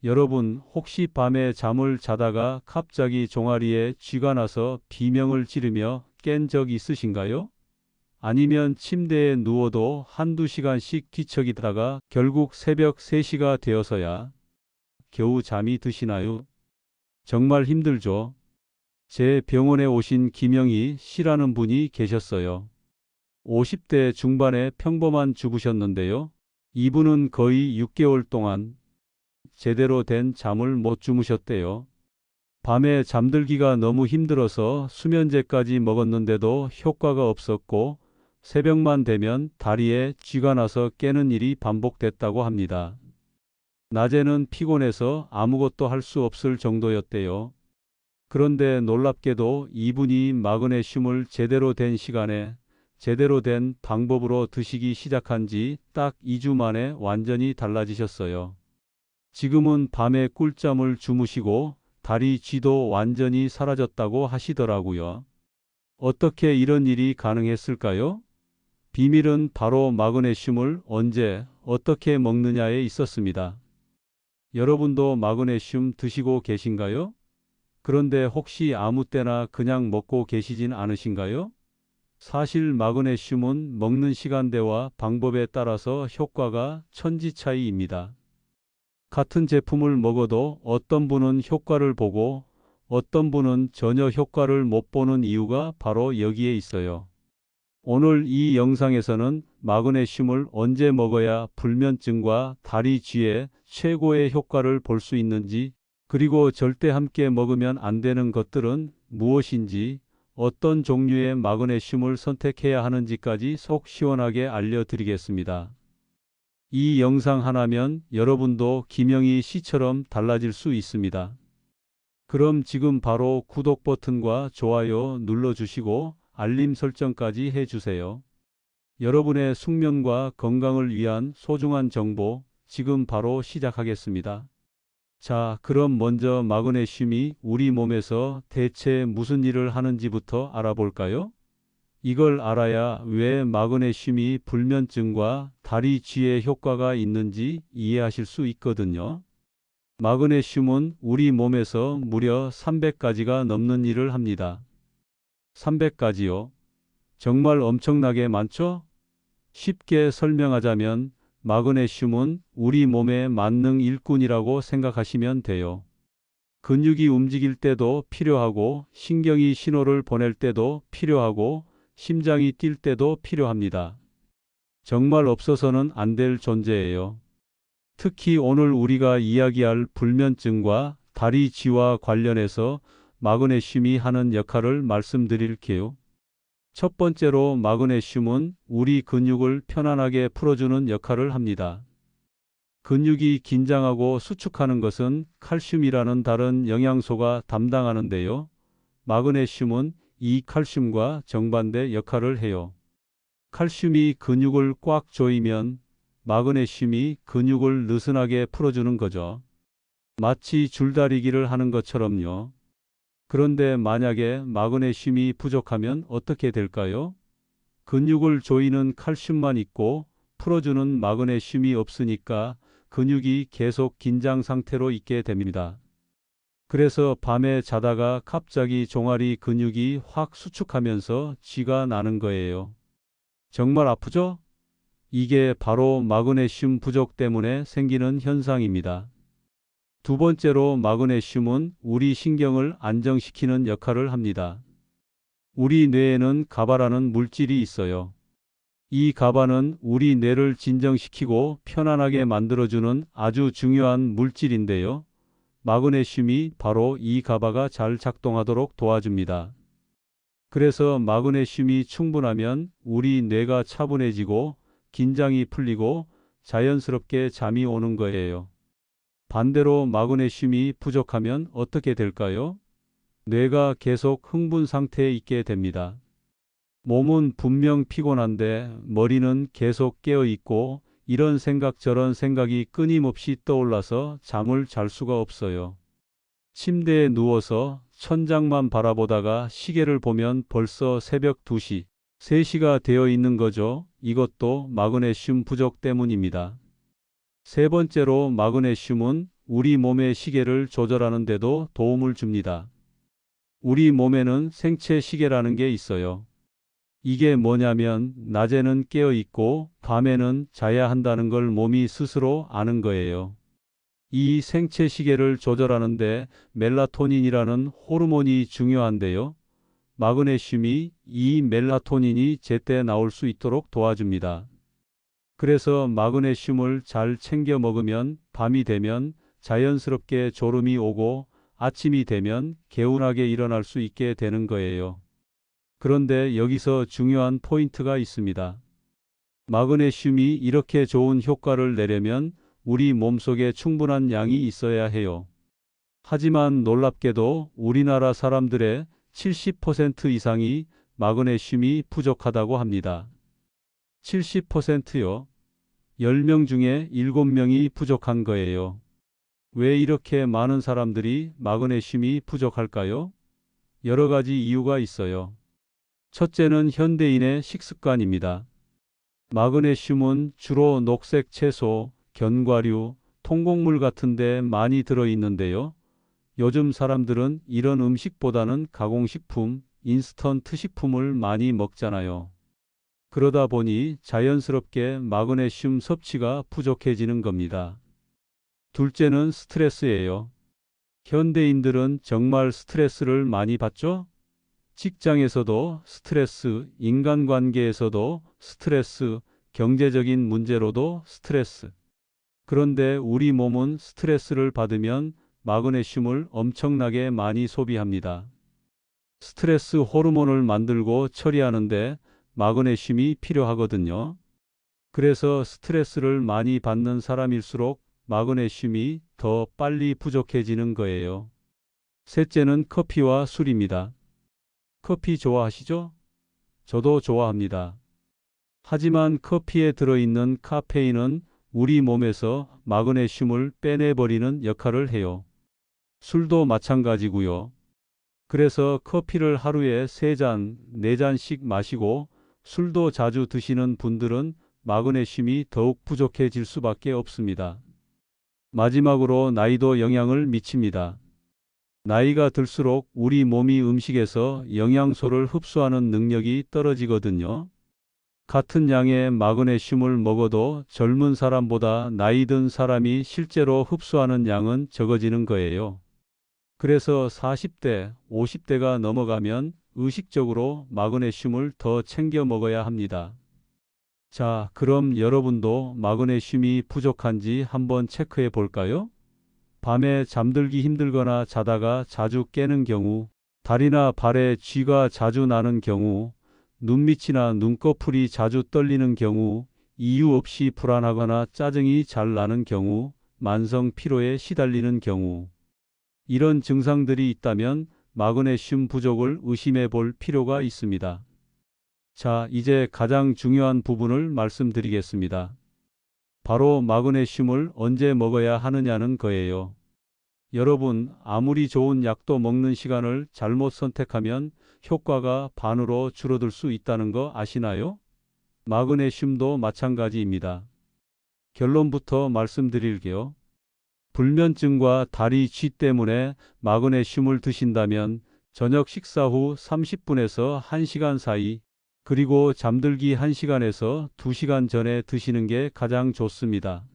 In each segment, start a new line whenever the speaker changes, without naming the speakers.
여러분, 혹시 밤에 잠을 자다가 갑자기 종아리에 쥐가 나서 비명을 지르며 깬 적 있으신가요? 아니면 침대에 누워도 한두 시간씩 뒤척이다가 결국 새벽 3시가 되어서야 겨우 잠이 드시나요? 정말 힘들죠. 제 병원에 오신 김영희 씨라는 분이 계셨어요. 50대 중반의 평범한 주부셨는데요. 이분은 거의 6개월 동안 제대로 된 잠을 못 주무셨대요. 밤에 잠들기가 너무 힘들어서 수면제까지 먹었는데도 효과가 없었고 새벽만 되면 다리에 쥐가 나서 깨는 일이 반복됐다고 합니다. 낮에는 피곤해서 아무것도 할 수 없을 정도였대요. 그런데 놀랍게도 이분이 마그네슘을 제대로 된 시간에 제대로 된 방법으로 드시기 시작한 지 딱 2주 만에 완전히 달라지셨어요. 지금은 밤에 꿀잠을 주무시고 다리 쥐도 완전히 사라졌다고 하시더라고요. 어떻게 이런 일이 가능했을까요? 비밀은 바로 마그네슘을 언제, 어떻게 먹느냐에 있었습니다. 여러분도 마그네슘 드시고 계신가요? 그런데 혹시 아무 때나 그냥 먹고 계시진 않으신가요? 사실 마그네슘은 먹는 시간대와 방법에 따라서 효과가 천지차이입니다. 같은 제품을 먹어도 어떤 분은 효과를 보고 어떤 분은 전혀 효과를 못 보는 이유가 바로 여기에 있어요. 오늘 이 영상에서는 마그네슘을 언제 먹어야 불면증과 다리 쥐에 최고의 효과를 볼 수 있는지, 그리고 절대 함께 먹으면 안 되는 것들은 무엇인지, 어떤 종류의 마그네슘을 선택해야 하는지까지 속 시원하게 알려드리겠습니다. 이 영상 하나면 여러분도 김영희 씨처럼 달라질 수 있습니다. 그럼 지금 바로 구독 버튼과 좋아요 눌러주시고 알림 설정까지 해주세요. 여러분의 숙면과 건강을 위한 소중한 정보 지금 바로 시작하겠습니다. 자, 그럼 먼저 마그네슘이 우리 몸에서 대체 무슨 일을 하는지부터 알아볼까요? 이걸 알아야 왜 마그네슘이 불면증과 다리 쥐에 효과가 있는지 이해하실 수 있거든요. 마그네슘은 우리 몸에서 무려 300가지가 넘는 일을 합니다. 300가지요? 정말 엄청나게 많죠? 쉽게 설명하자면 마그네슘은 우리 몸의 만능 일꾼이라고 생각하시면 돼요. 근육이 움직일 때도 필요하고, 신경이 신호를 보낼 때도 필요하고, 심장이 뛸 때도 필요합니다. 정말 없어서는 안 될 존재예요. 특히 오늘 우리가 이야기할 불면증과 다리 쥐와 관련해서 마그네슘이 하는 역할을 말씀드릴게요. 첫 번째로 마그네슘은 우리 근육을 편안하게 풀어주는 역할을 합니다. 근육이 긴장하고 수축하는 것은 칼슘이라는 다른 영양소가 담당하는데요. 마그네슘은 이 칼슘과 정반대 역할을 해요. 칼슘이 근육을 꽉 조이면 마그네슘이 근육을 느슨하게 풀어주는 거죠. 마치 줄다리기를 하는 것처럼요. 그런데 만약에 마그네슘이 부족하면 어떻게 될까요? 근육을 조이는 칼슘만 있고 풀어주는 마그네슘이 없으니까 근육이 계속 긴장 상태로 있게 됩니다. 그래서 밤에 자다가 갑자기 종아리 근육이 확 수축하면서 쥐가 나는 거예요. 정말 아프죠? 이게 바로 마그네슘 부족 때문에 생기는 현상입니다. 두 번째로 마그네슘은 우리 신경을 안정시키는 역할을 합니다. 우리 뇌에는 가바라는 물질이 있어요. 이 가바는 우리 뇌를 진정시키고 편안하게 만들어주는 아주 중요한 물질인데요. 마그네슘이 바로 이 가바가 잘 작동하도록 도와줍니다. 그래서 마그네슘이 충분하면 우리 뇌가 차분해지고 긴장이 풀리고 자연스럽게 잠이 오는 거예요. 반대로 마그네슘이 부족하면 어떻게 될까요? 뇌가 계속 흥분 상태에 있게 됩니다. 몸은 분명 피곤한데 머리는 계속 깨어 있고 이런 생각 저런 생각이 끊임없이 떠올라서 잠을 잘 수가 없어요. 침대에 누워서 천장만 바라보다가 시계를 보면 벌써 새벽 2시, 3시가 되어 있는 거죠. 이것도 마그네슘 부족 때문입니다. 세 번째로 마그네슘은 우리 몸의 시계를 조절하는 데도 도움을 줍니다. 우리 몸에는 생체 시계라는 게 있어요. 이게 뭐냐면 낮에는 깨어 있고 밤에는 자야 한다는 걸 몸이 스스로 아는 거예요. 이 생체 시계를 조절하는데 멜라토닌이라는 호르몬이 중요한데요. 마그네슘이 이 멜라토닌이 제때 나올 수 있도록 도와줍니다. 그래서 마그네슘을 잘 챙겨 먹으면 밤이 되면 자연스럽게 졸음이 오고 아침이 되면 개운하게 일어날 수 있게 되는 거예요. 그런데 여기서 중요한 포인트가 있습니다. 마그네슘이 이렇게 좋은 효과를 내려면 우리 몸속에 충분한 양이 있어야 해요. 하지만 놀랍게도 우리나라 사람들의 70% 이상이 마그네슘이 부족하다고 합니다. 70%요? 10명 중에 7명이 부족한 거예요. 왜 이렇게 많은 사람들이 마그네슘이 부족할까요? 여러 가지 이유가 있어요. 첫째는 현대인의 식습관입니다. 마그네슘은 주로 녹색 채소, 견과류, 통곡물 같은 데 많이 들어있는데요. 요즘 사람들은 이런 음식보다는 가공식품, 인스턴트 식품을 많이 먹잖아요. 그러다 보니 자연스럽게 마그네슘 섭취가 부족해지는 겁니다. 둘째는 스트레스예요. 현대인들은 정말 스트레스를 많이 받죠? 직장에서도 스트레스, 인간관계에서도 스트레스, 경제적인 문제로도 스트레스. 그런데 우리 몸은 스트레스를 받으면 마그네슘을 엄청나게 많이 소비합니다. 스트레스 호르몬을 만들고 처리하는데 마그네슘이 필요하거든요. 그래서 스트레스를 많이 받는 사람일수록 마그네슘이 더 빨리 부족해지는 거예요. 셋째는 커피와 술입니다. 커피 좋아하시죠? 저도 좋아합니다. 하지만 커피에 들어있는 카페인은 우리 몸에서 마그네슘을 빼내버리는 역할을 해요. 술도 마찬가지고요. 그래서 커피를 하루에 3잔, 4잔씩 마시고 술도 자주 드시는 분들은 마그네슘이 더욱 부족해질 수밖에 없습니다. 마지막으로 나이도 영향을 미칩니다. 나이가 들수록 우리 몸이 음식에서 영양소를 흡수하는 능력이 떨어지거든요. 같은 양의 마그네슘을 먹어도 젊은 사람보다 나이 든 사람이 실제로 흡수하는 양은 적어지는 거예요. 그래서 40대, 50대가 넘어가면 의식적으로 마그네슘을 더 챙겨 먹어야 합니다. 자, 그럼 여러분도 마그네슘이 부족한지 한번 체크해 볼까요? 밤에 잠들기 힘들거나 자다가 자주 깨는 경우, 다리나 발에 쥐가 자주 나는 경우, 눈밑이나 눈꺼풀이 자주 떨리는 경우, 이유 없이 불안하거나 짜증이 잘 나는 경우, 만성 피로에 시달리는 경우. 이런 증상들이 있다면 마그네슘 부족을 의심해 볼 필요가 있습니다. 자, 이제 가장 중요한 부분을 말씀드리겠습니다. 바로 마그네슘을 언제 먹어야 하느냐는 거예요. 여러분, 아무리 좋은 약도 먹는 시간을 잘못 선택하면 효과가 반으로 줄어들 수 있다는 거 아시나요? 마그네슘도 마찬가지입니다. 결론부터 말씀드릴게요. 불면증과 다리 쥐 때문에 마그네슘을 드신다면 저녁 식사 후 30분에서 1시간 사이, 그리고 잠들기 1시간에서 2시간 전에 드시는 게 가장 좋습니다.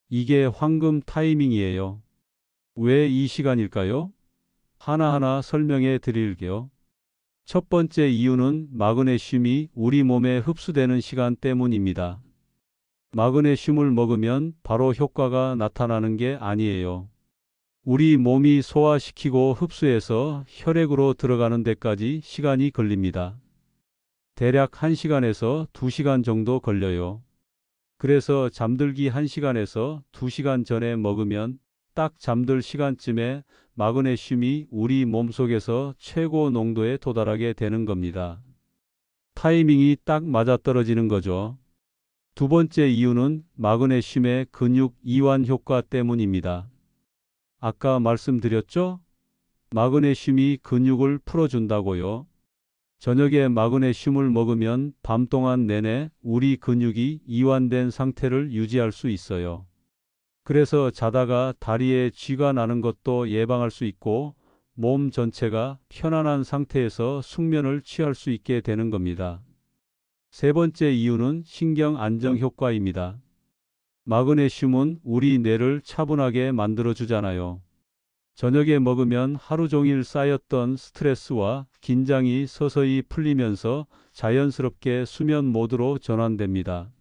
이게 황금 타이밍이에요. 왜 이 시간일까요? 하나하나 설명해 드릴게요. 첫 번째 이유는 마그네슘이 우리 몸에 흡수되는 시간 때문입니다. 마그네슘을 먹으면 바로 효과가 나타나는 게 아니에요. 우리 몸이 소화시키고 흡수해서 혈액으로 들어가는 데까지 시간이 걸립니다. 대략 1시간에서 2시간 정도 걸려요. 그래서 잠들기 1시간에서 2시간 전에 먹으면 딱 잠들 시간쯤에 마그네슘이 우리 몸속에서 최고 농도에 도달하게 되는 겁니다. 타이밍이 딱 맞아떨어지는 거죠. 두 번째 이유는 마그네슘의 근육 이완 효과 때문입니다. 아까 말씀드렸죠? 마그네슘이 근육을 풀어준다고요. 저녁에 마그네슘을 먹으면 밤 동안 내내 우리 근육이 이완된 상태를 유지할 수 있어요. 그래서 자다가 다리에 쥐가 나는 것도 예방할 수 있고 몸 전체가 편안한 상태에서 숙면을 취할 수 있게 되는 겁니다. 세 번째 이유는 신경 안정 효과입니다. 마그네슘은 우리 뇌를 차분하게 만들어 주잖아요. 저녁에 먹으면 하루 종일 쌓였던 스트레스와 긴장이 서서히 풀리면서 자연스럽게 수면 모드로 전환됩니다.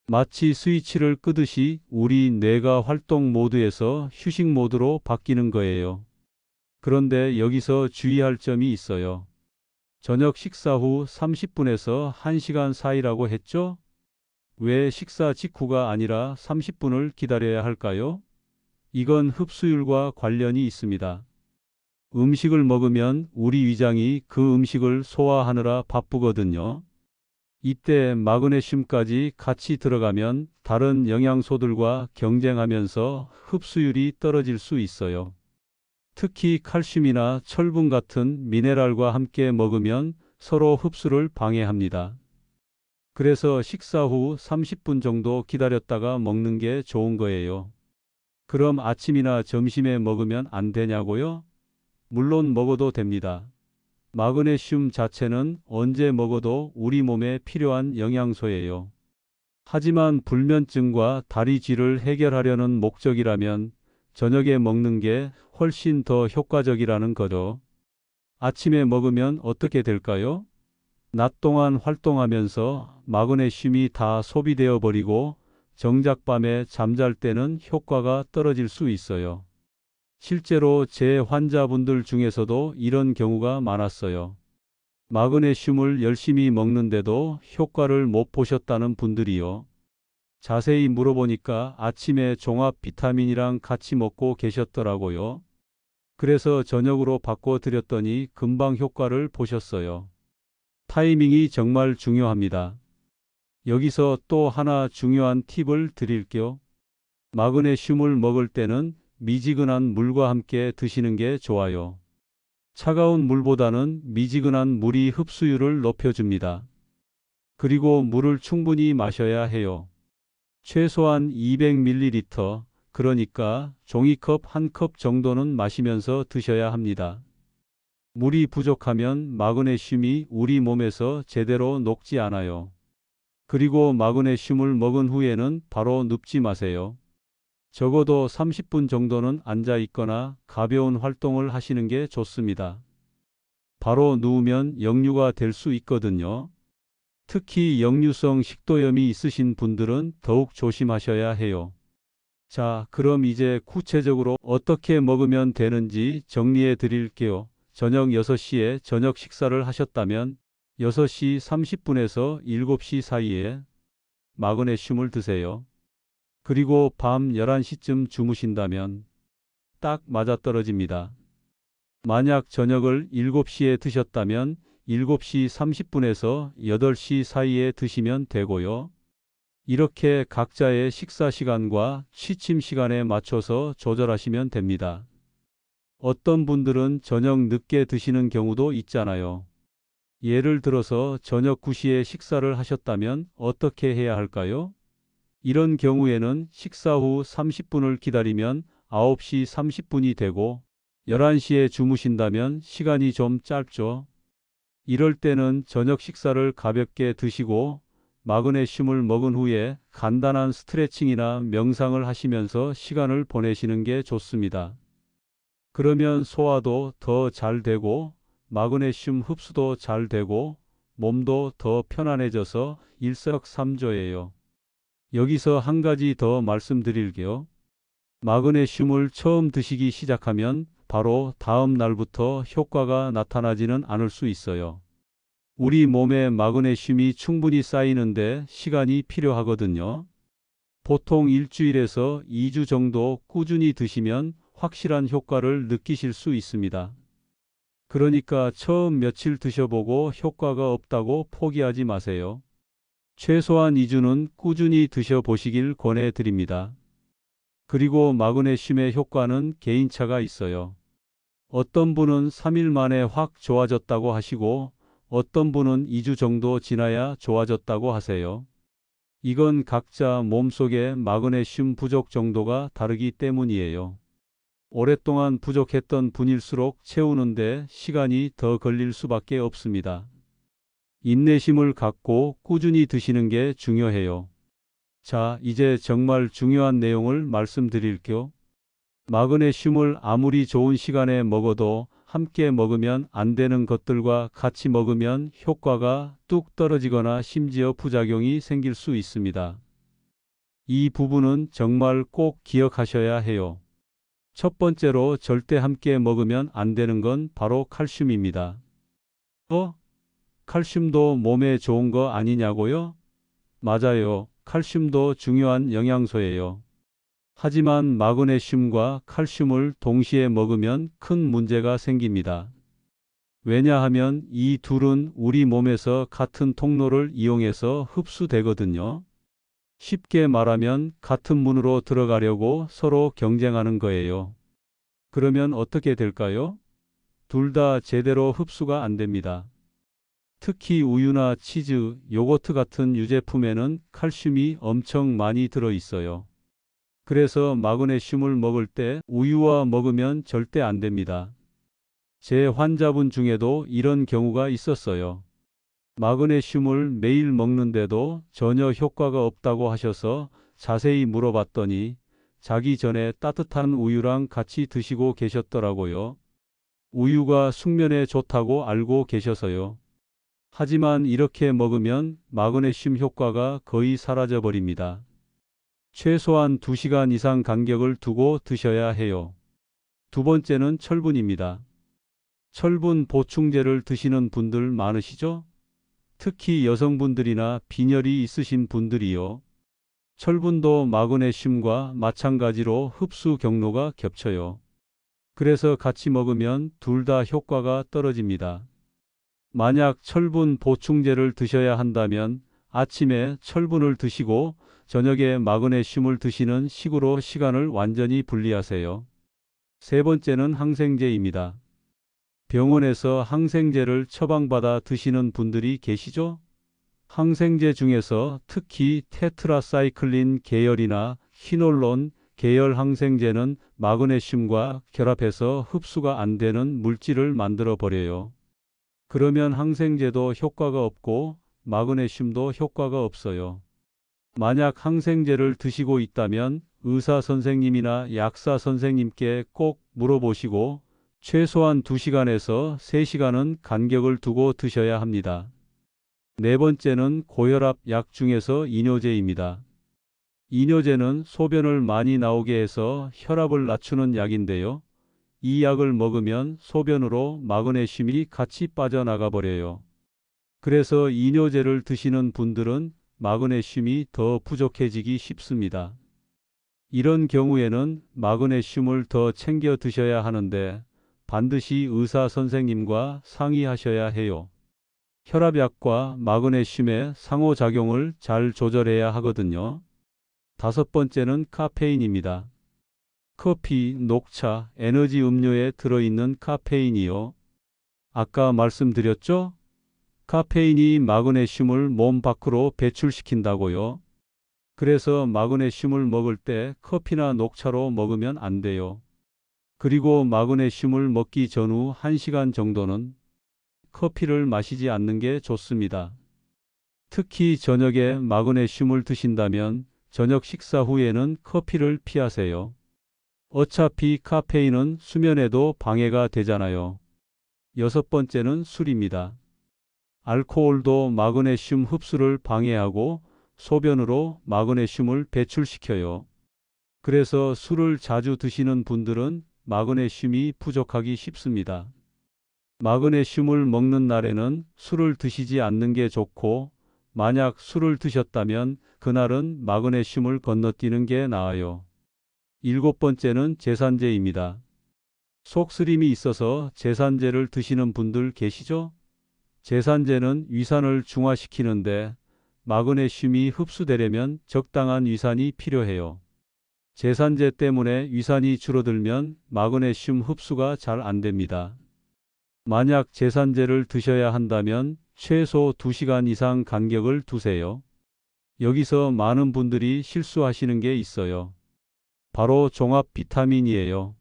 마치 스위치를 끄듯이 우리 뇌가 활동 모드에서 휴식 모드로 바뀌는 거예요. 그런데 여기서 주의할 점이 있어요. 저녁 식사 후 30분에서 1시간 사이라고 했죠? 왜 식사 직후가 아니라 30분을 기다려야 할까요? 이건 흡수율과 관련이 있습니다. 음식을 먹으면 우리 위장이 그 음식을 소화하느라 바쁘거든요. 이때 마그네슘까지 같이 들어가면 다른 영양소들과 경쟁하면서 흡수율이 떨어질 수 있어요. 특히 칼슘이나 철분 같은 미네랄과 함께 먹으면 서로 흡수를 방해합니다. 그래서 식사 후 30분 정도 기다렸다가 먹는 게 좋은 거예요. 그럼 아침이나 점심에 먹으면 안 되냐고요? 물론 먹어도 됩니다. 마그네슘 자체는 언제 먹어도 우리 몸에 필요한 영양소예요. 하지만 불면증과 다리쥐를 해결하려는 목적이라면 저녁에 먹는 게 훨씬 더 효과적이라는 거죠. 아침에 먹으면 어떻게 될까요? 낮 동안 활동하면서 마그네슘이 다 소비되어 버리고 정작 밤에 잠잘 때는 효과가 떨어질 수 있어요. 실제로 제 환자분들 중에서도 이런 경우가 많았어요. 마그네슘을 열심히 먹는데도 효과를 못 보셨다는 분들이요. 자세히 물어보니까 아침에 종합 비타민이랑 같이 먹고 계셨더라고요. 그래서 저녁으로 바꿔드렸더니 금방 효과를 보셨어요. 타이밍이 정말 중요합니다. 여기서 또 하나 중요한 팁을 드릴게요. 마그네슘을 먹을 때는 미지근한 물과 함께 드시는 게 좋아요. 차가운 물보다는 미지근한 물이 흡수율을 높여줍니다. 그리고 물을 충분히 마셔야 해요. 최소한 200ml, 그러니까 종이컵 한 컵 정도는 마시면서 드셔야 합니다. 물이 부족하면 마그네슘이 우리 몸에서 제대로 녹지 않아요. 그리고 마그네슘을 먹은 후에는 바로 눕지 마세요. 적어도 30분 정도는 앉아 있거나 가벼운 활동을 하시는 게 좋습니다. 바로 누우면 역류가 될 수 있거든요. 특히 역류성 식도염이 있으신 분들은 더욱 조심하셔야 해요. 자, 그럼 이제 구체적으로 어떻게 먹으면 되는지 정리해 드릴게요. 저녁 6시에 저녁 식사를 하셨다면 6시 30분에서 7시 사이에 마그네슘을 드세요. 그리고 밤 11시쯤 주무신다면 딱 맞아떨어집니다. 만약 저녁을 7시에 드셨다면 7시 30분에서 8시 사이에 드시면 되고요. 이렇게 각자의 식사 시간과 취침 시간에 맞춰서 조절하시면 됩니다. 어떤 분들은 저녁 늦게 드시는 경우도 있잖아요. 예를 들어서 저녁 9시에 식사를 하셨다면 어떻게 해야 할까요? 이런 경우에는 식사 후 30분을 기다리면 9시 30분이 되고 11시에 주무신다면 시간이 좀 짧죠. 이럴 때는 저녁 식사를 가볍게 드시고 마그네슘을 먹은 후에 간단한 스트레칭이나 명상을 하시면서 시간을 보내시는 게 좋습니다. 그러면 소화도 더 잘 되고 마그네슘 흡수도 잘 되고 몸도 더 편안해져서 일석삼조예요. 여기서 한 가지 더 말씀드릴게요. 마그네슘을 처음 드시기 시작하면 바로 다음 날부터 효과가 나타나지는 않을 수 있어요. 우리 몸에 마그네슘이 충분히 쌓이는데 시간이 필요하거든요. 보통 일주일에서 2주 정도 꾸준히 드시면 확실한 효과를 느끼실 수 있습니다. 그러니까 처음 며칠 드셔보고 효과가 없다고 포기하지 마세요. 최소한 2주는 꾸준히 드셔보시길 권해드립니다. 그리고 마그네슘의 효과는 개인차가 있어요. 어떤 분은 3일 만에 확 좋아졌다고 하시고 어떤 분은 2주 정도 지나야 좋아졌다고 하세요. 이건 각자 몸속의 마그네슘 부족 정도가 다르기 때문이에요. 오랫동안 부족했던 분일수록 채우는데 시간이 더 걸릴 수밖에 없습니다. 인내심을 갖고 꾸준히 드시는 게 중요해요. 자, 이제 정말 중요한 내용을 말씀드릴게요. 마그네슘을 아무리 좋은 시간에 먹어도 함께 먹으면 안 되는 것들과 같이 먹으면 효과가 뚝 떨어지거나 심지어 부작용이 생길 수 있습니다. 이 부분은 정말 꼭 기억하셔야 해요. 첫 번째로 절대 함께 먹으면 안 되는 건 바로 칼슘입니다. 칼슘도 몸에 좋은 거 아니냐고요? 맞아요. 칼슘도 중요한 영양소예요. 하지만 마그네슘과 칼슘을 동시에 먹으면 큰 문제가 생깁니다. 왜냐하면 이 둘은 우리 몸에서 같은 통로를 이용해서 흡수되거든요. 쉽게 말하면 같은 문으로 들어가려고 서로 경쟁하는 거예요. 그러면 어떻게 될까요? 둘 다 제대로 흡수가 안 됩니다. 특히 우유나 치즈, 요거트 같은 유제품에는 칼슘이 엄청 많이 들어 있어요. 그래서 마그네슘을 먹을 때 우유와 먹으면 절대 안 됩니다. 제 환자분 중에도 이런 경우가 있었어요. 마그네슘을 매일 먹는데도 전혀 효과가 없다고 하셔서 자세히 물어봤더니 자기 전에 따뜻한 우유랑 같이 드시고 계셨더라고요. 우유가 숙면에 좋다고 알고 계셔서요. 하지만 이렇게 먹으면 마그네슘 효과가 거의 사라져 버립니다. 최소한 2시간 이상 간격을 두고 드셔야 해요. 두 번째는 철분입니다. 철분 보충제를 드시는 분들 많으시죠? 특히 여성분들이나 빈혈이 있으신 분들이요. 철분도 마그네슘과 마찬가지로 흡수 경로가 겹쳐요. 그래서 같이 먹으면 둘 다 효과가 떨어집니다. 만약 철분 보충제를 드셔야 한다면 아침에 철분을 드시고 저녁에 마그네슘을 드시는 식으로 시간을 완전히 분리하세요. 세 번째는 항생제입니다. 병원에서 항생제를 처방받아 드시는 분들이 계시죠? 항생제 중에서 특히 테트라사이클린 계열이나 휘놀론 계열 항생제는 마그네슘과 결합해서 흡수가 안 되는 물질을 만들어 버려요. 그러면 항생제도 효과가 없고 마그네슘도 효과가 없어요. 만약 항생제를 드시고 있다면 의사 선생님이나 약사 선생님께 꼭 물어보시고 최소한 2시간에서 3시간은 간격을 두고 드셔야 합니다. 네 번째는 고혈압 약 중에서 이뇨제입니다. 이뇨제는 소변을 많이 나오게 해서 혈압을 낮추는 약인데요. 이 약을 먹으면 소변으로 마그네슘이 같이 빠져나가 버려요. 그래서 이뇨제를 드시는 분들은 마그네슘이 더 부족해지기 쉽습니다. 이런 경우에는 마그네슘을 더 챙겨 드셔야 하는데 반드시 의사 선생님과 상의하셔야 해요. 혈압약과 마그네슘의 상호작용을 잘 조절해야 하거든요. 다섯 번째는 카페인입니다. 커피, 녹차, 에너지 음료에 들어있는 카페인이요. 아까 말씀드렸죠? 카페인이 마그네슘을 몸 밖으로 배출시킨다고요. 그래서 마그네슘을 먹을 때 커피나 녹차로 먹으면 안 돼요. 그리고 마그네슘을 먹기 전후 1시간 정도는 커피를 마시지 않는 게 좋습니다. 특히 저녁에 마그네슘을 드신다면 저녁 식사 후에는 커피를 피하세요. 어차피 카페인은 수면에도 방해가 되잖아요. 여섯 번째는 술입니다. 알코올도 마그네슘 흡수를 방해하고 소변으로 마그네슘을 배출시켜요. 그래서 술을 자주 드시는 분들은 마그네슘이 부족하기 쉽습니다. 마그네슘을 먹는 날에는 술을 드시지 않는 게 좋고 만약 술을 드셨다면 그날은 마그네슘을 건너뛰는 게 나아요. 일곱 번째는 제산제입니다. 속쓰림이 있어서 제산제를 드시는 분들 계시죠? 제산제는 위산을 중화시키는데 마그네슘이 흡수되려면 적당한 위산이 필요해요. 제산제 때문에 위산이 줄어들면 마그네슘 흡수가 잘 안 됩니다. 만약 제산제를 드셔야 한다면 최소 2시간 이상 간격을 두세요. 여기서 많은 분들이 실수하시는 게 있어요. 바로 종합 비타민이에요.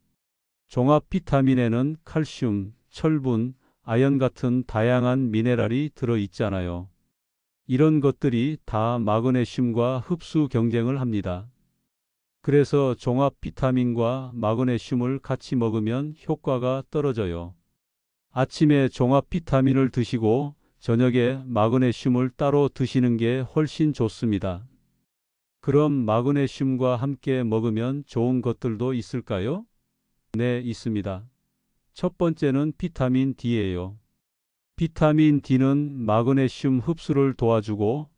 종합 비타민에는 칼슘, 철분, 아연 같은 다양한 미네랄이 들어 있잖아요. 이런 것들이 다 마그네슘과 흡수 경쟁을 합니다. 그래서 종합 비타민과 마그네슘을 같이 먹으면 효과가 떨어져요. 아침에 종합 비타민을 드시고 저녁에 마그네슘을 따로 드시는 게 훨씬 좋습니다. 그럼 마그네슘과 함께 먹으면 좋은 것들도 있을까요? 네, 있습니다. 첫 번째는 비타민 D예요. 비타민 D는 마그네슘 흡수를 도와주고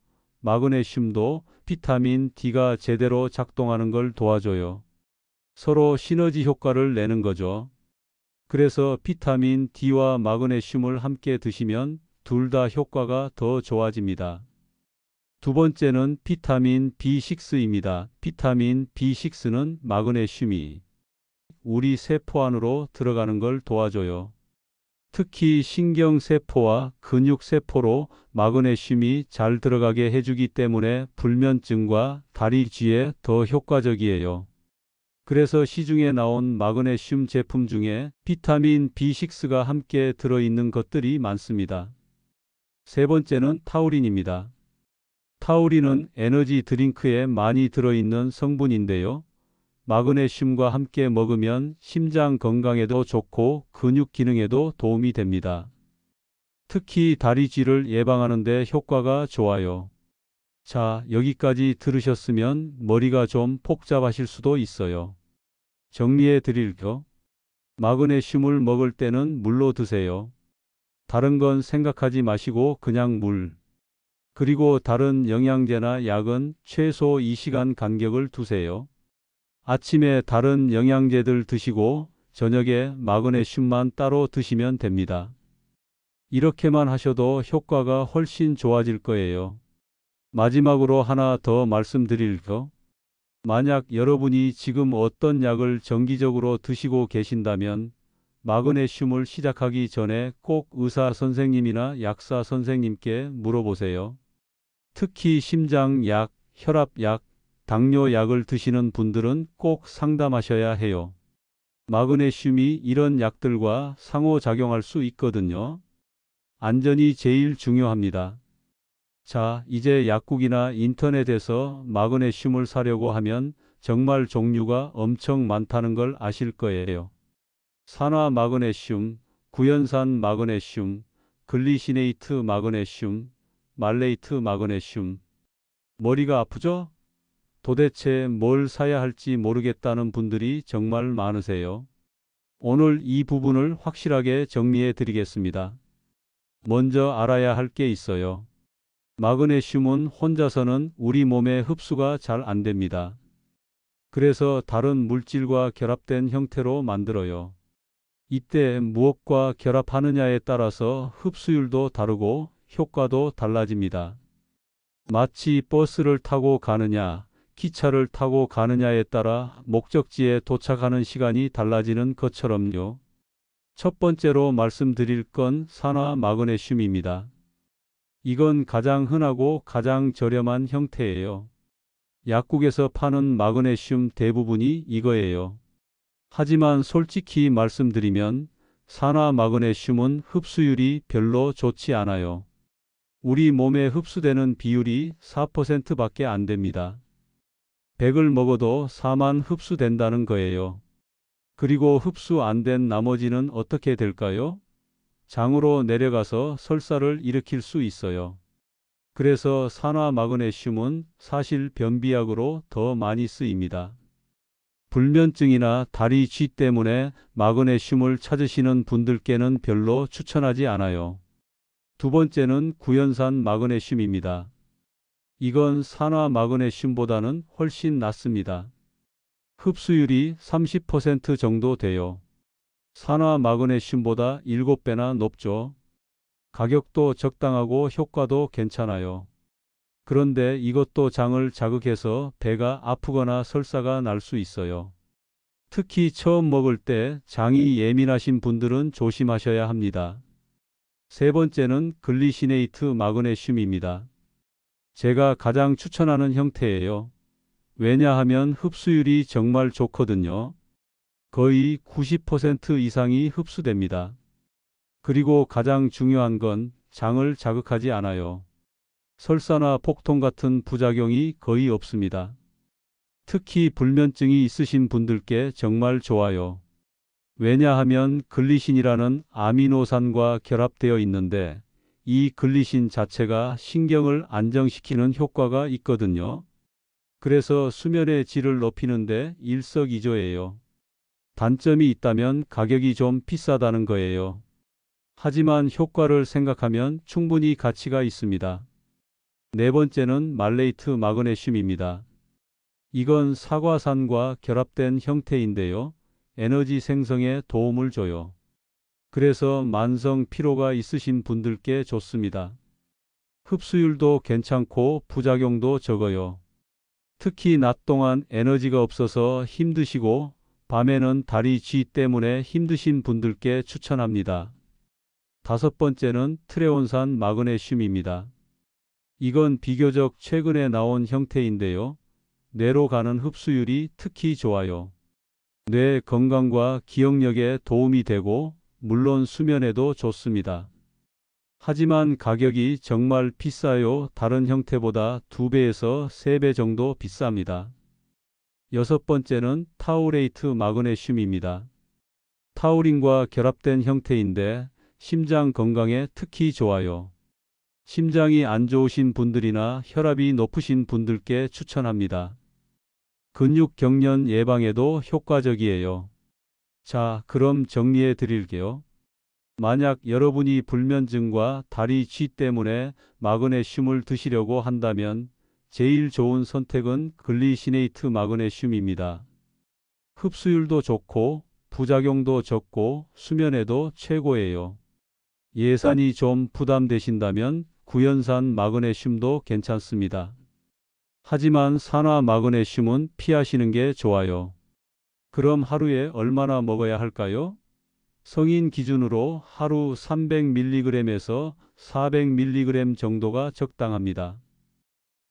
마그네슘도 비타민 D가 제대로 작동하는 걸 도와줘요. 서로 시너지 효과를 내는 거죠. 그래서 비타민 D와 마그네슘을 함께 드시면 둘 다 효과가 더 좋아집니다. 두 번째는 비타민 B6입니다. 비타민 B6는 마그네슘이 우리 세포 안으로 들어가는 걸 도와줘요. 특히 신경세포와 근육세포로 마그네슘이 잘 들어가게 해주기 때문에 불면증과 다리 쥐에 더 효과적이에요. 그래서 시중에 나온 마그네슘 제품 중에 비타민 B6가 함께 들어있는 것들이 많습니다. 세 번째는 타우린입니다. 타우린은 에너지 드링크에 많이 들어있는 성분인데요. 마그네슘과 함께 먹으면 심장 건강에도 좋고 근육 기능에도 도움이 됩니다. 특히 다리 쥐를 예방하는 데 효과가 좋아요. 자, 여기까지 들으셨으면 머리가 좀 복잡하실 수도 있어요. 정리해 드릴게요. 마그네슘을 먹을 때는 물로 드세요. 다른 건 생각하지 마시고 그냥 물. 그리고 다른 영양제나 약은 최소 2시간 간격을 두세요. 아침에 다른 영양제들 드시고 저녁에 마그네슘만 따로 드시면 됩니다. 이렇게만 하셔도 효과가 훨씬 좋아질 거예요. 마지막으로 하나 더 말씀드릴게요. 만약 여러분이 지금 어떤 약을 정기적으로 드시고 계신다면 마그네슘을 시작하기 전에 꼭 의사 선생님이나 약사 선생님께 물어보세요. 특히 심장약, 혈압약, 당뇨약을 드시는 분들은 꼭 상담하셔야 해요. 마그네슘이 이런 약들과 상호작용할 수 있거든요. 안전이 제일 중요합니다. 자, 이제 약국이나 인터넷에서 마그네슘을 사려고 하면 정말 종류가 엄청 많다는 걸 아실 거예요. 산화 마그네슘, 구연산 마그네슘, 글리시네이트 마그네슘, 말레이트 마그네슘. 머리가 아프죠? 도대체 뭘 사야 할지 모르겠다는 분들이 정말 많으세요. 오늘 이 부분을 확실하게 정리해 드리겠습니다. 먼저 알아야 할 게 있어요. 마그네슘은 혼자서는 우리 몸에 흡수가 잘 안 됩니다. 그래서 다른 물질과 결합된 형태로 만들어요. 이때 무엇과 결합하느냐에 따라서 흡수율도 다르고 효과도 달라집니다. 마치 버스를 타고 가느냐, 기차를 타고 가느냐에 따라 목적지에 도착하는 시간이 달라지는 것처럼요. 첫 번째로 말씀드릴 건 산화 마그네슘입니다. 이건 가장 흔하고 가장 저렴한 형태예요. 약국에서 파는 마그네슘 대부분이 이거예요. 하지만 솔직히 말씀드리면 산화 마그네슘은 흡수율이 별로 좋지 않아요. 우리 몸에 흡수되는 비율이 4%밖에 안 됩니다. 100을 먹어도 4만 흡수된다는 거예요. 그리고 흡수 안 된 나머지는 어떻게 될까요? 장으로 내려가서 설사를 일으킬 수 있어요. 그래서 산화 마그네슘은 사실 변비약으로 더 많이 쓰입니다. 불면증이나 다리 쥐 때문에 마그네슘을 찾으시는 분들께는 별로 추천하지 않아요. 두 번째는 구연산 마그네슘입니다. 이건 산화 마그네슘보다는 훨씬 낫습니다. 흡수율이 30% 정도 돼요. 산화 마그네슘보다 7배나 높죠. 가격도 적당하고 효과도 괜찮아요. 그런데 이것도 장을 자극해서 배가 아프거나 설사가 날 수 있어요. 특히 처음 먹을 때 장이 예민하신 분들은 조심하셔야 합니다. 세 번째는 글리시네이트 마그네슘입니다. 제가 가장 추천하는 형태예요. 왜냐하면 흡수율이 정말 좋거든요. 거의 90% 이상이 흡수됩니다. 그리고 가장 중요한 건 장을 자극하지 않아요. 설사나 복통 같은 부작용이 거의 없습니다. 특히 불면증이 있으신 분들께 정말 좋아요. 왜냐하면 글리신이라는 아미노산과 결합되어 있는데 이 글리신 자체가 신경을 안정시키는 효과가 있거든요. 그래서 수면의 질을 높이는데 일석이조예요. 단점이 있다면 가격이 좀 비싸다는 거예요. 하지만 효과를 생각하면 충분히 가치가 있습니다. 네 번째는 말레이트 마그네슘입니다. 이건 사과산과 결합된 형태인데요. 에너지 생성에 도움을 줘요. 그래서 만성 피로가 있으신 분들께 좋습니다. 흡수율도 괜찮고 부작용도 적어요. 특히 낮 동안 에너지가 없어서 힘드시고 밤에는 다리 쥐 때문에 힘드신 분들께 추천합니다. 다섯 번째는 트레온산 마그네슘입니다. 이건 비교적 최근에 나온 형태인데요. 뇌로 가는 흡수율이 특히 좋아요. 뇌 건강과 기억력에 도움이 되고 물론 수면에도 좋습니다. 하지만 가격이 정말 비싸요. 다른 형태보다 2배에서 3배 정도 비쌉니다. 여섯 번째는 타우레이트 마그네슘입니다. 타우린과 결합된 형태인데 심장 건강에 특히 좋아요. 심장이 안 좋으신 분들이나 혈압이 높으신 분들께 추천합니다. 근육 경련 예방에도 효과적이에요. 자, 그럼 정리해 드릴게요. 만약 여러분이 불면증과 다리 쥐 때문에 마그네슘을 드시려고 한다면 제일 좋은 선택은 글리시네이트 마그네슘입니다. 흡수율도 좋고 부작용도 적고 수면에도 최고예요. 예산이 좀 부담되신다면 구연산 마그네슘도 괜찮습니다. 하지만 산화 마그네슘은 피하시는 게 좋아요. 그럼 하루에 얼마나 먹어야 할까요? 성인 기준으로 하루 300mg에서 400mg 정도가 적당합니다.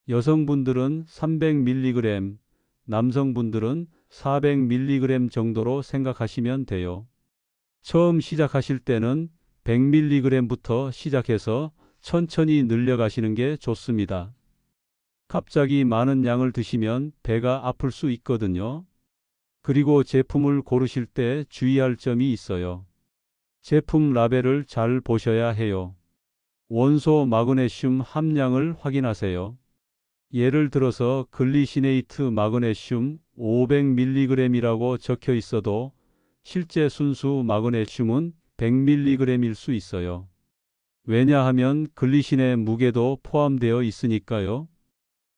여성분들은 300mg, 남성분들은 400mg 정도로 생각하시면 돼요. 처음 시작하실 때는 100mg부터 시작해서 천천히 늘려가시는 게 좋습니다. 갑자기 많은 양을 드시면 배가 아플 수 있거든요. 그리고 제품을 고르실 때 주의할 점이 있어요. 제품 라벨을 잘 보셔야 해요. 원소 마그네슘 함량을 확인하세요. 예를 들어서 글리시네이트 마그네슘 500mg이라고 적혀 있어도 실제 순수 마그네슘은 100mg일 수 있어요. 왜냐하면 글리신의 무게도 포함되어 있으니까요.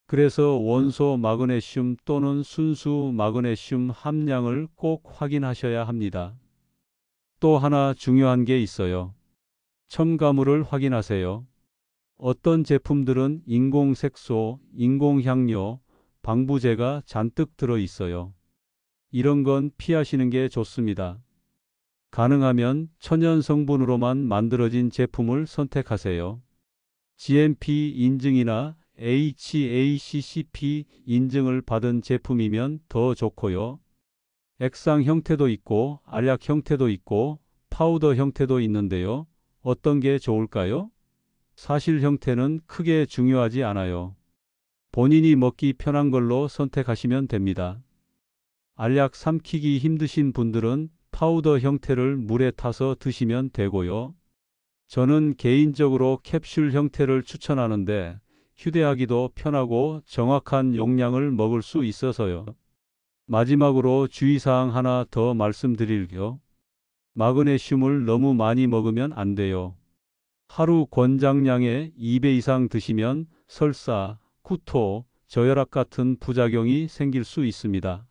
그래서 원소 마그네슘 또는 순수 마그네슘 함량을 꼭 확인하셔야 합니다. 또 하나 중요한 게 있어요. 첨가물을 확인하세요. 어떤 제품들은 인공색소, 인공향료, 방부제가 잔뜩 들어 있어요. 이런 건 피하시는 게 좋습니다. 가능하면 천연 성분으로만 만들어진 제품을 선택하세요. GMP 인증이나 HACCP 인증을 받은 제품이면 더 좋고요. 액상 형태도 있고 알약 형태도 있고 파우더 형태도 있는데요. 어떤 게 좋을까요? 사실 형태는 크게 중요하지 않아요. 본인이 먹기 편한 걸로 선택하시면 됩니다. 알약 삼키기 힘드신 분들은 파우더 형태를 물에 타서 드시면 되고요. 저는 개인적으로 캡슐 형태를 추천하는데 휴대하기도 편하고 정확한 용량을 먹을 수 있어서요. 마지막으로 주의사항 하나 더 말씀드릴게요. 마그네슘을 너무 많이 먹으면 안 돼요. 하루 권장량의 2배 이상 드시면 설사, 구토, 저혈압 같은 부작용이 생길 수 있습니다.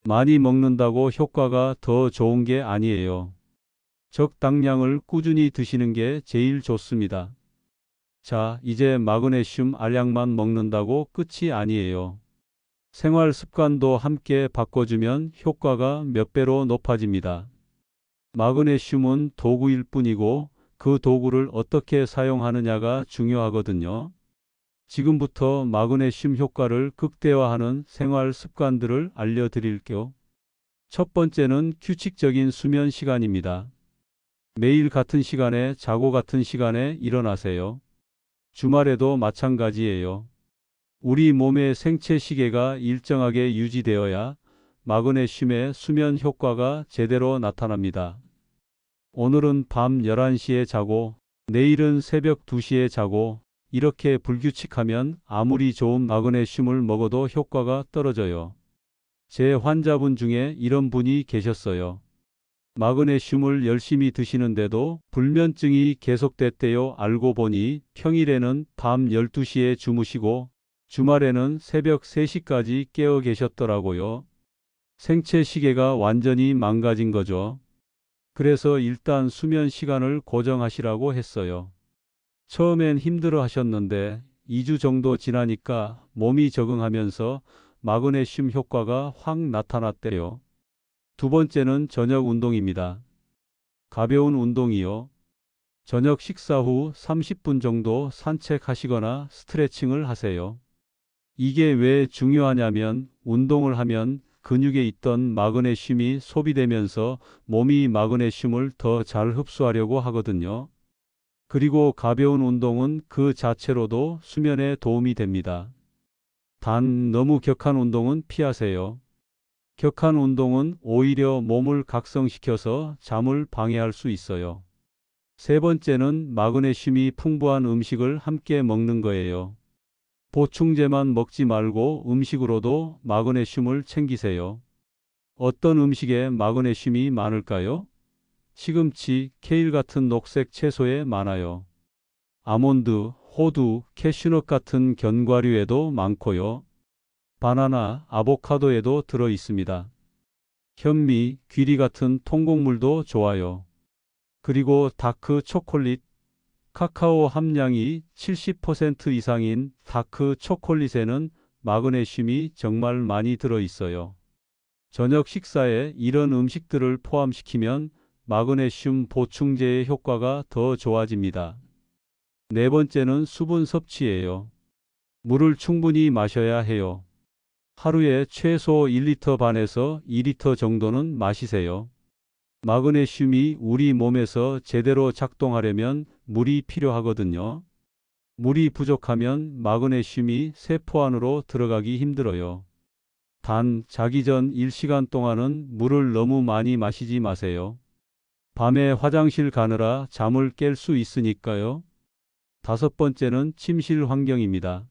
많이 먹는다고 효과가 더 좋은 게 아니에요. 적당량을 꾸준히 드시는 게 제일 좋습니다. 자, 이제 마그네슘 알약만 먹는다고 끝이 아니에요. 생활 습관도 함께 바꿔주면 효과가 몇 배로 높아집니다. 마그네슘은 도구일 뿐이고 그 도구를 어떻게 사용하느냐가 중요하거든요. 지금부터 마그네슘 효과를 극대화하는 생활 습관들을 알려드릴게요. 첫 번째는 규칙적인 수면 시간입니다. 매일 같은 시간에 자고 같은 시간에 일어나세요. 주말에도 마찬가지예요. 우리 몸의 생체 시계가 일정하게 유지되어야 마그네슘의 수면 효과가 제대로 나타납니다. 오늘은 밤 11시에 자고 내일은 새벽 2시에 자고 이렇게 불규칙하면 아무리 좋은 마그네슘을 먹어도 효과가 떨어져요. 제 환자분 중에 이런 분이 계셨어요. 마그네슘을 열심히 드시는데도 불면증이 계속됐대요. 알고 보니 평일에는 밤 12시에 주무시고 주말에는 새벽 3시까지 깨어 계셨더라고요. 생체 시계가 완전히 망가진 거죠. 그래서 일단 수면 시간을 고정하시라고 했어요. 처음엔 힘들어 하셨는데 2주 정도 지나니까 몸이 적응하면서 마그네슘 효과가 확 나타났대요. 두 번째는 저녁 운동입니다. 가벼운 운동이요. 저녁 식사 후 30분 정도 산책하시거나 스트레칭을 하세요. 이게 왜 중요하냐면 운동을 하면 근육에 있던 마그네슘이 소비되면서 몸이 마그네슘을 더 잘 흡수하려고 하거든요. 그리고 가벼운 운동은 그 자체로도 수면에 도움이 됩니다. 단 너무 격한 운동은 피하세요. 격한 운동은 오히려 몸을 각성시켜서 잠을 방해할 수 있어요. 세 번째는 마그네슘이 풍부한 음식을 함께 먹는 거예요. 보충제만 먹지 말고 음식으로도 마그네슘을 챙기세요. 어떤 음식에 마그네슘이 많을까요? 시금치, 케일 같은 녹색 채소에 많아요. 아몬드, 호두, 캐슈넛 같은 견과류에도 많고요. 바나나, 아보카도에도 들어 있습니다. 현미, 귀리 같은 통곡물도 좋아요. 그리고 다크 초콜릿, 카카오 함량이 70% 이상인 다크 초콜릿에는 마그네슘이 정말 많이 들어 있어요. 저녁 식사에 이런 음식들을 포함시키면 마그네슘 보충제의 효과가 더 좋아집니다. 네 번째는 수분 섭취예요. 물을 충분히 마셔야 해요. 하루에 최소 1리터 반에서 2리터 정도는 마시세요. 마그네슘이 우리 몸에서 제대로 작동하려면 물이 필요하거든요. 물이 부족하면 마그네슘이 세포 안으로 들어가기 힘들어요. 단, 자기 전 1시간 동안은 물을 너무 많이 마시지 마세요. 밤에 화장실 가느라 잠을 깰 수 있으니까요. 다섯 번째는 침실 환경입니다.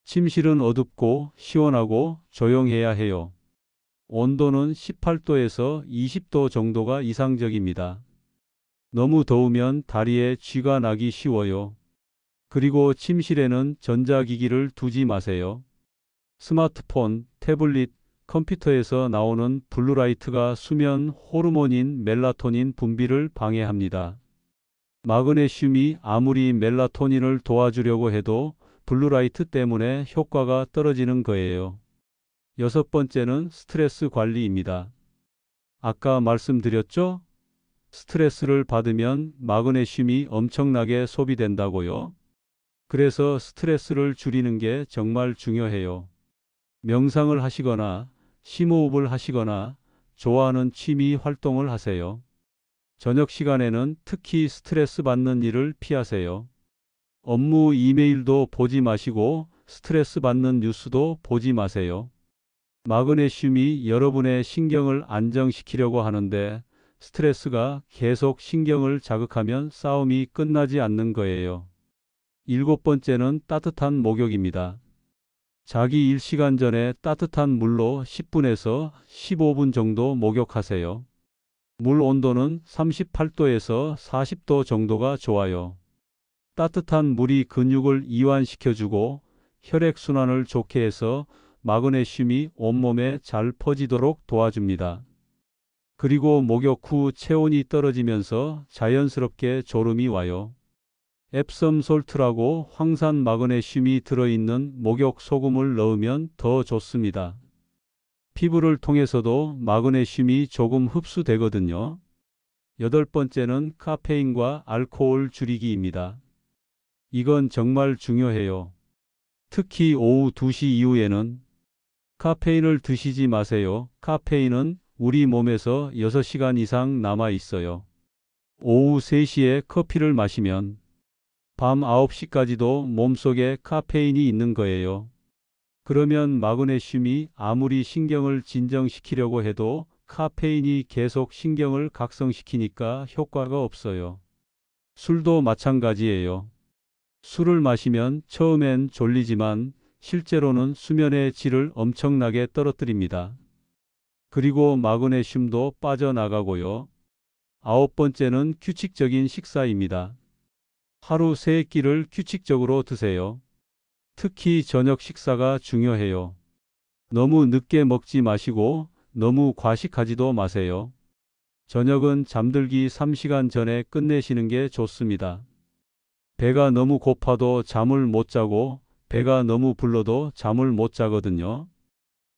침실은 어둡고 시원하고 조용해야 해요. 온도는 18도에서 20도 정도가 이상적입니다. 너무 더우면 다리에 쥐가 나기 쉬워요. 그리고 침실에는 전자기기를 두지 마세요. 스마트폰, 태블릿, 컴퓨터에서 나오는 블루라이트가 수면 호르몬인 멜라토닌 분비를 방해합니다. 마그네슘이 아무리 멜라토닌을 도와주려고 해도 블루라이트 때문에 효과가 떨어지는 거예요. 여섯 번째는 스트레스 관리입니다. 아까 말씀드렸죠? 스트레스를 받으면 마그네슘이 엄청나게 소비된다고요. 그래서 스트레스를 줄이는 게 정말 중요해요. 명상을 하시거나 심호흡을 하시거나 좋아하는 취미 활동을 하세요. 저녁 시간에는 특히 스트레스 받는 일을 피하세요. 업무 이메일도 보지 마시고 스트레스 받는 뉴스도 보지 마세요. 마그네슘이 여러분의 신경을 안정시키려고 하는데 스트레스가 계속 신경을 자극하면 싸움이 끝나지 않는 거예요. 일곱 번째는 따뜻한 목욕입니다. 자기 일 시간 전에 따뜻한 물로 10분에서 15분 정도 목욕하세요. 물 온도는 38도에서 40도 정도가 좋아요. 따뜻한 물이 근육을 이완시켜주고 혈액순환을 좋게 해서 마그네슘이 온몸에 잘 퍼지도록 도와줍니다. 그리고 목욕 후 체온이 떨어지면서 자연스럽게 졸음이 와요. 앱섬 솔트라고 황산 마그네슘이 들어있는 목욕 소금을 넣으면 더 좋습니다. 피부를 통해서도 마그네슘이 조금 흡수되거든요. 여덟 번째는 카페인과 알코올 줄이기입니다. 이건 정말 중요해요. 특히 오후 2시 이후에는 카페인을 드시지 마세요. 카페인은 우리 몸에서 6시간 이상 남아 있어요. 오후 3시에 커피를 마시면 밤 9시까지도 몸속에 카페인이 있는 거예요. 그러면 마그네슘이 아무리 신경을 진정시키려고 해도 카페인이 계속 신경을 각성시키니까 효과가 없어요. 술도 마찬가지예요. 술을 마시면 처음엔 졸리지만 실제로는 수면의 질을 엄청나게 떨어뜨립니다. 그리고 마그네슘도 빠져나가고요. 9번째는 규칙적인 식사입니다. 하루 3끼를 규칙적으로 드세요. 특히 저녁 식사가 중요해요. 너무 늦게 먹지 마시고 너무 과식하지도 마세요. 저녁은 잠들기 3시간 전에 끝내시는 게 좋습니다. 배가 너무 고파도 잠을 못 자고 배가 너무 불러도 잠을 못 자거든요.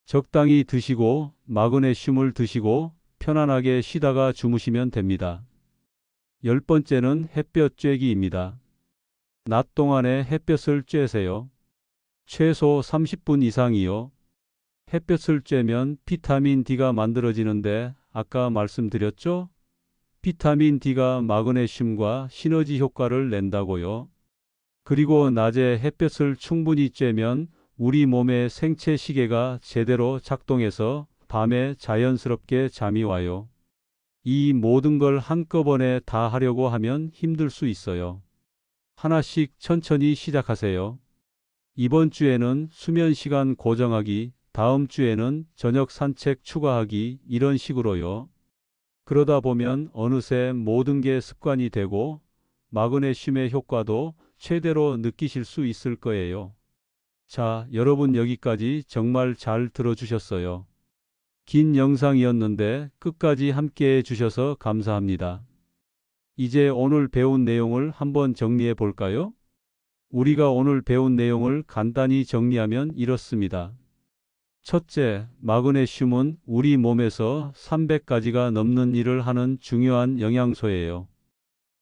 적당히 드시고 마그네슘을 드시고 편안하게 쉬다가 주무시면 됩니다. 10번째는 햇볕 쬐기입니다. 낮 동안에 햇볕을 쬐세요. 최소 30분 이상이요. 햇볕을 쬐면 비타민 D가 만들어지는데 아까 말씀드렸죠? 비타민 D가 마그네슘과 시너지 효과를 낸다고요. 그리고 낮에 햇볕을 충분히 쬐면 우리 몸의 생체 시계가 제대로 작동해서 밤에 자연스럽게 잠이 와요. 이 모든 걸 한꺼번에 다 하려고 하면 힘들 수 있어요. 하나씩 천천히 시작하세요. 이번 주에는 수면 시간 고정하기, 다음 주에는 저녁 산책 추가하기, 이런 식으로요. 그러다 보면 어느새 모든 게 습관이 되고 마그네슘의 효과도 최대로 느끼실 수 있을 거예요. 자, 여러분 여기까지 정말 잘 들어주셨어요. 긴 영상이었는데 끝까지 함께 해주셔서 감사합니다. 이제 오늘 배운 내용을 한번 정리해 볼까요? 우리가 오늘 배운 내용을 간단히 정리하면 이렇습니다. 첫째, 마그네슘은 우리 몸에서 300가지가 넘는 일을 하는 중요한 영양소예요.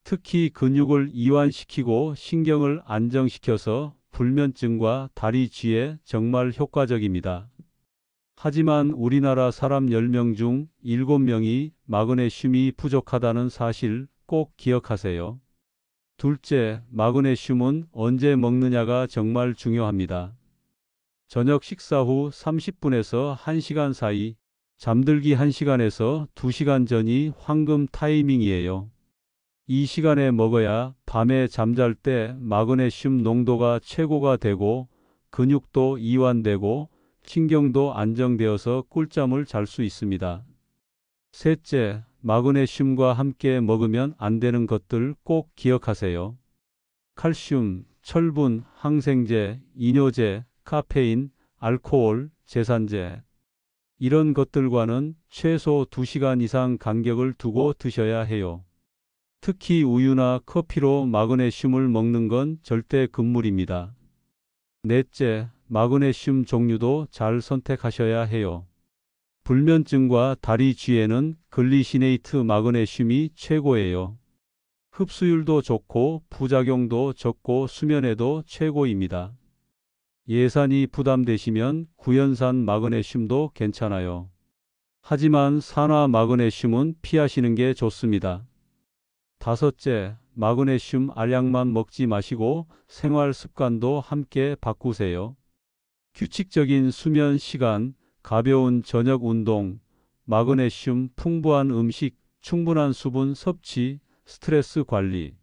특히 근육을 이완시키고 신경을 안정시켜서 불면증과 다리 쥐에 정말 효과적입니다. 하지만 우리나라 사람 10명 중 7명이 마그네슘이 부족하다는 사실 꼭 기억하세요. 둘째, 마그네슘은 언제 먹느냐가 정말 중요합니다. 저녁 식사 후 30분에서 1시간 사이, 잠들기 1시간에서 2시간 전이 황금 타이밍이에요. 이 시간에 먹어야 밤에 잠잘 때 마그네슘 농도가 최고가 되고 근육도 이완되고 신경도 안정되어서 꿀잠을 잘 수 있습니다. 셋째, 마그네슘과 함께 먹으면 안 되는 것들 꼭 기억하세요. 칼슘, 철분, 항생제, 이뇨제, 카페인, 알코올, 제산제. 이런 것들과는 최소 2시간 이상 간격을 두고 드셔야 해요. 특히 우유나 커피로 마그네슘을 먹는 건 절대 금물입니다. 넷째, 마그네슘 종류도 잘 선택하셔야 해요. 불면증과 다리 쥐에는 글리시네이트 마그네슘이 최고예요. 흡수율도 좋고 부작용도 적고 수면에도 최고입니다. 예산이 부담되시면 구연산 마그네슘도 괜찮아요. 하지만 산화 마그네슘은 피하시는 게 좋습니다. 다섯째, 마그네슘 알약만 먹지 마시고 생활 습관도 함께 바꾸세요. 규칙적인 수면 시간, 가벼운 저녁 운동, 마그네슘 풍부한 음식, 충분한 수분 섭취, 스트레스 관리.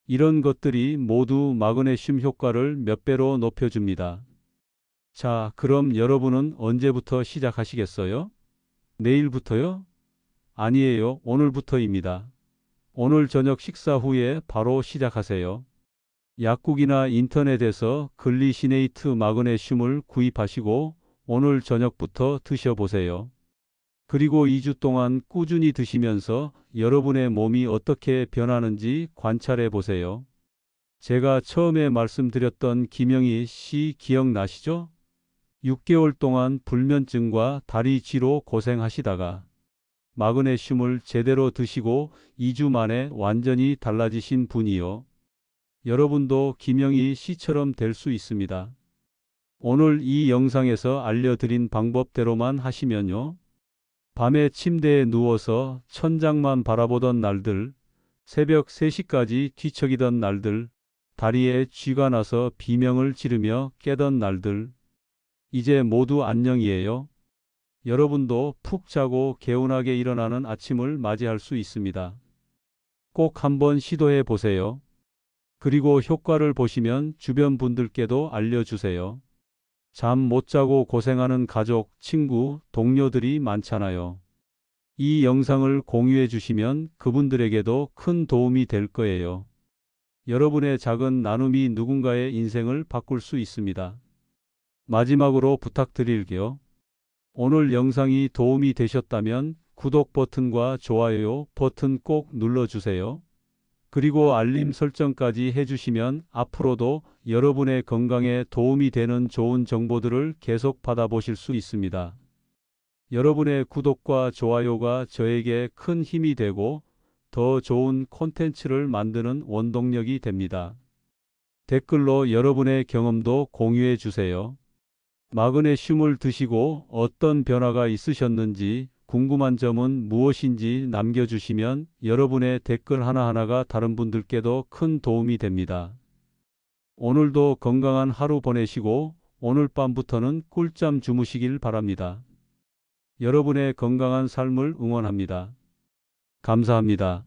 이런 것들이 모두 마그네슘 효과를 몇 배로 높여줍니다. 자, 그럼 여러분은 언제부터 시작하시겠어요? 내일부터요? 아니에요. 오늘부터입니다. 오늘 저녁 식사 후에 바로 시작하세요. 약국이나 인터넷에서 글리시네이트 마그네슘을 구입하시고 오늘 저녁부터 드셔보세요. 그리고 2주 동안 꾸준히 드시면서 여러분의 몸이 어떻게 변하는지 관찰해 보세요. 제가 처음에 말씀드렸던 김영희 씨 기억나시죠? 6개월 동안 불면증과 다리 쥐로 고생하시다가 마그네슘을 제대로 드시고 2주 만에 완전히 달라지신 분이요. 여러분도 김영희 씨처럼 될 수 있습니다. 오늘 이 영상에서 알려드린 방법대로만 하시면요. 밤에 침대에 누워서 천장만 바라보던 날들, 새벽 3시까지 뒤척이던 날들, 다리에 쥐가 나서 비명을 지르며 깨던 날들, 이제 모두 안녕이에요. 여러분도 푹 자고 개운하게 일어나는 아침을 맞이할 수 있습니다. 꼭 한번 시도해 보세요. 그리고 효과를 보시면 주변 분들께도 알려주세요. 잠 못 자고 고생하는 가족, 친구, 동료들이 많잖아요. 이 영상을 공유해 주시면 그분들에게도 큰 도움이 될 거예요. 여러분의 작은 나눔이 누군가의 인생을 바꿀 수 있습니다. 마지막으로 부탁드릴게요. 오늘 영상이 도움이 되셨다면 구독 버튼과 좋아요 버튼 꼭 눌러주세요. 그리고 알림 설정까지 해주시면 앞으로도 여러분의 건강에 도움이 되는 좋은 정보들을 계속 받아보실 수 있습니다. 여러분의 구독과 좋아요가 저에게 큰 힘이 되고 더 좋은 콘텐츠를 만드는 원동력이 됩니다. 댓글로 여러분의 경험도 공유해 주세요. 마그네슘을 드시고 어떤 변화가 있으셨는지 궁금한 점은 무엇인지 남겨주시면 여러분의 댓글 하나하나가 다른 분들께도 큰 도움이 됩니다. 오늘도 건강한 하루 보내시고 오늘 밤부터는 꿀잠 주무시길 바랍니다. 여러분의 건강한 삶을 응원합니다. 감사합니다.